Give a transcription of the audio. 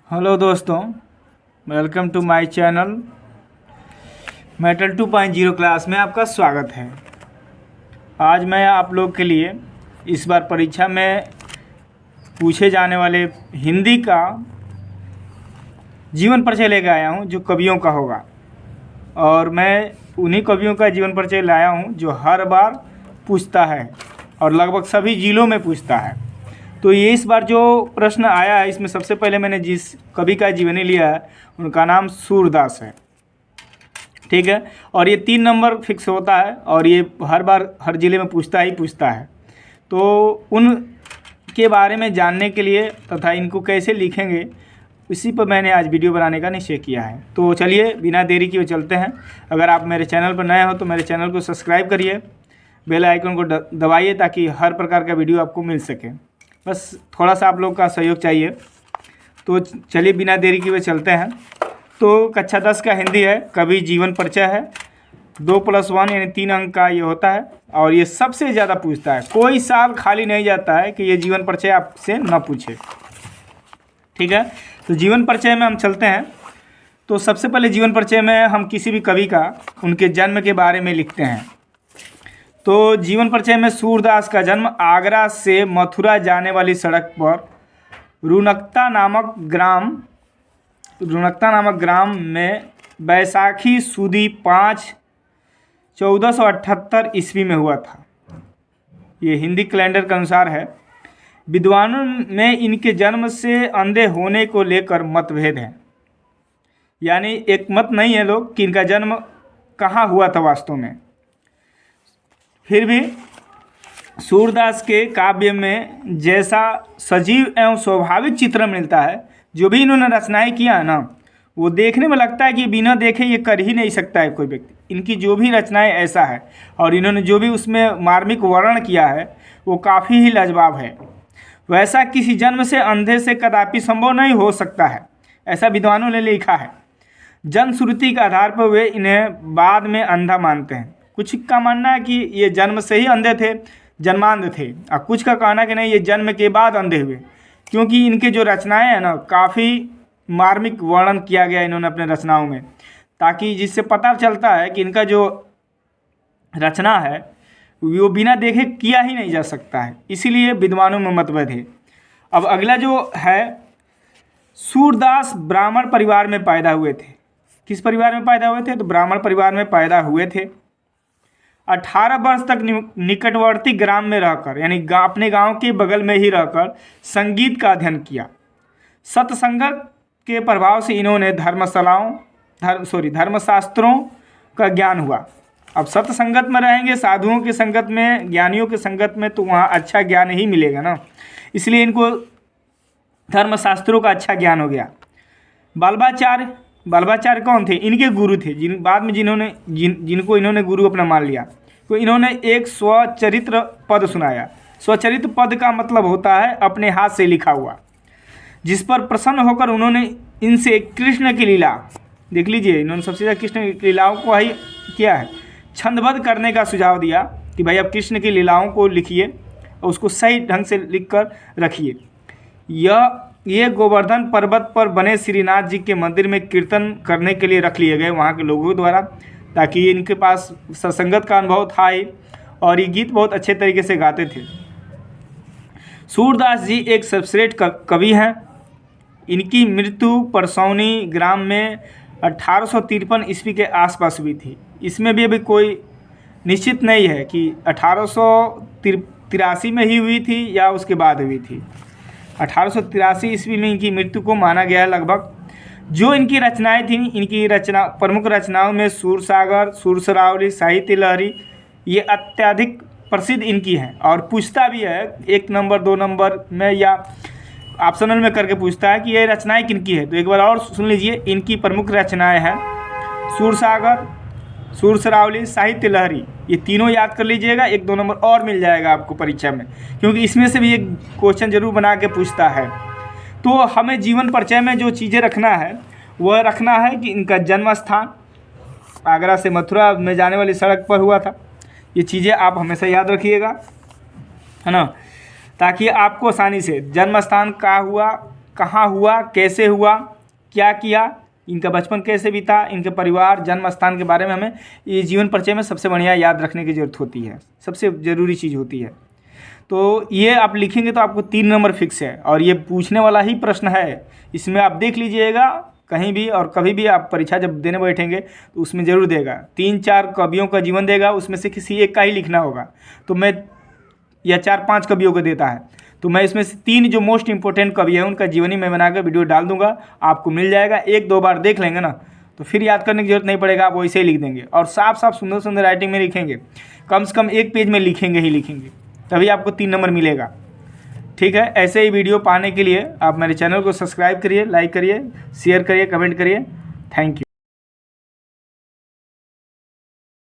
Hello दोस्तों, welcome to my channel. Metal 2.0 class में आपका स्वागत है। आज मैं आप लोग के लिए इस बार परीक्षा में पूछे जाने वाले हिंदी का जीवन परिचय लेकर आया हूं, जो कवियों का होगा। और मैं उन्हीं कवियों का जीवन परिचय लाया हूं जो हर बार पूछता है और लगभग सभी जिलों में पूछता है। तो ये इस बार जो प्रश्न आया है, इसमें सबसे पहले मैंने जिस कवि का जीवनी लिया है उनका नाम सूरदास है। ठीक है, और ये 3 नंबर फिक्स होता है और ये हर बार हर ज़िले में पूछता है। तो उनके बारे में जानने के लिए तथा इनको कैसे लिखेंगे, इसी पर मैंने आज वीडियो बनाने का निश्चय किया है। तो चलिए बिना देरी किए चलते हैं। अगर आप मेरे चैनल पर नए हो तो मेरे चैनल को सब्सक्राइब करिए, बेल आइकन को दबाइए ताकि हर प्रकार का वीडियो आपको मिल सके। बस थोड़ा सा आप लोग का सहयोग चाहिए। तो चलिए बिना देरी किए चलते हैं। तो कक्षा 10 का हिंदी है, कवि जीवन परिचय है। 2+1 यानी 3 अंक का ये होता है और ये सबसे ज़्यादा पूछता है। कोई साल खाली नहीं जाता है कि ये जीवन परिचय आपसे न पूछे। ठीक है, तो जीवन परिचय में हम चलते हैं। तो सबसे पहले जीवन परिचय में हम किसी भी कवि का उनके जन्म के बारे में लिखते हैं। तो जीवन परिचय में सूरदास का जन्म आगरा से मथुरा जाने वाली सड़क पर रुनकता नामक ग्राम में बैसाखी सुदी 5 1478 ईस्वी में हुआ था। ये हिंदी कैलेंडर के अनुसार है। विद्वानों में इनके जन्म से अंधे होने को लेकर मतभेद है, यानी एक मत नहीं है लोग कि इनका जन्म कहाँ हुआ था वास्तव में। फिर भी सूरदास के काव्य में जैसा सजीव एवं स्वाभाविक चित्रण मिलता है, जो भी इन्होंने रचनाएं किया है ना, वो देखने में लगता है कि बिना देखे ये कर ही नहीं सकता है कोई व्यक्ति। इनकी जो भी रचनाएं ऐसा है और इन्होंने जो भी उसमें मार्मिक वर्णन किया है वो काफ़ी ही लाजवाब है। वैसा किसी जन्म से अंधे से कदापि संभव नहीं हो सकता है, ऐसा विद्वानों ने लिखा है। जनश्रुति के आधार पर वे इन्हें बाद में अंधा मानते हैं। कुछ का मानना है कि ये जन्म से ही अंधे थे, जन्मांध थे, और कुछ का कहना कि नहीं, ये जन्म के बाद अंधे हुए, क्योंकि इनके जो रचनाएं हैं ना, काफ़ी मार्मिक वर्णन किया गया इन्होंने अपने रचनाओं में, ताकि जिससे पता चलता है कि इनका जो रचना है वो बिना देखे किया ही नहीं जा सकता है। इसीलिए विद्वानों में मतभेद है। अब अगला जो है, सूरदास ब्राह्मण परिवार में पैदा हुए थे। किस परिवार में पैदा हुए थे? तो ब्राह्मण परिवार में पैदा हुए थे। 18 वर्ष तक निकटवर्ती ग्राम में रहकर, यानी अपने गांव के बगल में ही रहकर संगीत का अध्ययन किया। सत्संगत के प्रभाव से इन्होंने धर्मशास्त्रों का ज्ञान हुआ। अब सत्संगत में रहेंगे, साधुओं की संगत में, ज्ञानियों की संगत में, तो वहाँ अच्छा ज्ञान ही मिलेगा ना, इसलिए इनको धर्मशास्त्रों का अच्छा ज्ञान हो गया। बालवाचार्य कौन थे? इनके गुरु थे, बाद में जिनको इन्होंने गुरु अपना मान लिया। तो इन्होंने एक स्वचरित्र पद सुनाया। स्वचरित्र पद का मतलब होता है अपने हाथ से लिखा हुआ, जिस पर प्रसन्न होकर उन्होंने इनसे कृष्ण की लीला, देख लीजिए, इन्होंने सबसे ज़्यादा कृष्ण की लीलाओं को ही किया है, छंदबद्ध करने का सुझाव दिया कि भाई अब कृष्ण की लीलाओं को लिखिए और उसको सही ढंग से लिख कर रखिए। ये गोवर्धन पर्वत पर बने श्रीनाथ जी के मंदिर में कीर्तन करने के लिए रख लिए गए वहाँ के लोगों द्वारा, ताकि इनके पास सत्संगत का अनुभव था ही और ये गीत बहुत अच्छे तरीके से गाते थे। सूरदास जी एक सर्वश्रेष्ठ कवि हैं। इनकी मृत्यु परसौनी ग्राम में 1853 ईस्वी के आसपास हुई थी। इसमें भी अभी कोई निश्चित नहीं है कि 1883 में ही हुई थी या उसके बाद हुई थी। 1883 ईस्वी में इनकी मृत्यु को माना गया है लगभग। जो इनकी रचनाएं थीं, इनकी प्रमुख रचनाओं में सूरसागर, सुरसरावली, साहित्य लहरी, ये अत्यधिक प्रसिद्ध इनकी हैं। और पूछता भी है 1 नंबर 2 नंबर में या ऑप्शनल में करके पूछता है कि ये रचनाएं किनकी है। तो एक बार और सुन लीजिए, इनकी प्रमुख रचनाएं हैं सूरसागर, सुरसरावली, साहित्य लहरी। ये तीनों याद कर लीजिएगा, 1-2 नंबर और मिल जाएगा आपको परीक्षा में, क्योंकि इसमें से भी एक क्वेश्चन जरूर बना के पूछता है। तो हमें जीवन परिचय में जो चीज़ें रखना है वह रखना है कि इनका जन्म स्थान आगरा से मथुरा में जाने वाली सड़क पर हुआ था। ये चीज़ें आप हमेशा याद रखिएगा, है ना, ताकि आपको आसानी से जन्म स्थान कहाँ हुआ, कहाँ हुआ, कैसे हुआ, क्या किया, इनका बचपन कैसे बीता, इनके परिवार, जन्म स्थान के बारे में हमें ये जीवन परिचय में सबसे बढ़िया याद रखने की ज़रूरत होती है, सबसे ज़रूरी चीज़ होती है। तो ये आप लिखेंगे तो आपको 3 नंबर फिक्स है, और ये पूछने वाला ही प्रश्न है। इसमें आप देख लीजिएगा कहीं भी और कभी भी आप परीक्षा जब देने बैठेंगे तो उसमें ज़रूर देगा 3-4 कवियों का जीवन देगा, उसमें से किसी एक का ही लिखना होगा। तो मैं या 4-5 कवियों को देता है, तो मैं इसमें से 3 जो मोस्ट इंपॉर्टेंट कवि हैं उनका जीवनी मैं बनाकर वीडियो डाल दूंगा, आपको मिल जाएगा। 1-2 बार देख लेंगे ना तो फिर याद करने की जरूरत नहीं पड़ेगा, आप वैसे ही लिख देंगे और साफ साफ सुंदर सुंदर राइटिंग में लिखेंगे, कम से कम 1 पेज में लिखेंगे ही लिखेंगे, तभी आपको 3 नंबर मिलेगा। ठीक है, ऐसे ही वीडियो पाने के लिए आप मेरे चैनल को सब्सक्राइब करिए, लाइक करिए, शेयर करिए, कमेंट करिए। Thank you.